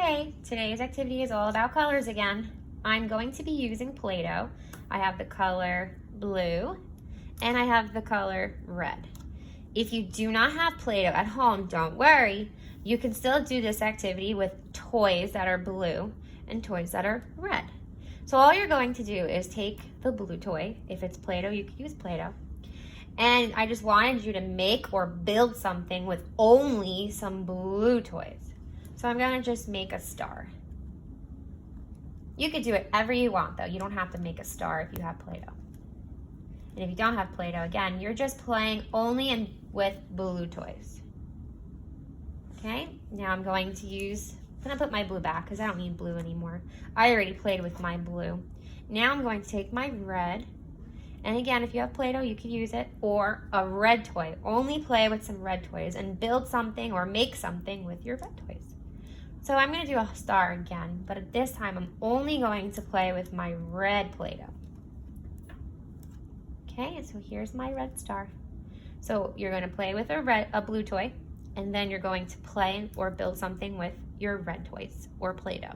Okay, today's activity is all about colors again. I'm going to be using Play-Doh. I have the color blue and I have the color red. If you do not have Play-Doh at home, don't worry. You can still do this activity with toys that are blue and toys that are red. So all you're going to do is take the blue toy. If it's Play-Doh, you can use Play-Doh. And I just wanted you to make or build something with only some blue toys. So I'm gonna just make a star. You could do it whatever you want though. You don't have to make a star if you have Play-Doh. And if you don't have Play-Doh, again, you're just playing only with blue toys. Okay, now I'm gonna put my blue back because I don't need blue anymore. I already played with my blue. Now I'm going to take my red. And again, if you have Play-Doh, you could use it, or a red toy. Only play with some red toys and build something or make something with your red toys. So I'm gonna do a star again, but at this time I'm only going to play with my red Play-Doh. Okay, and so here's my red star. So you're gonna play with a blue toy, and then you're going to play or build something with your red toys or Play-Doh.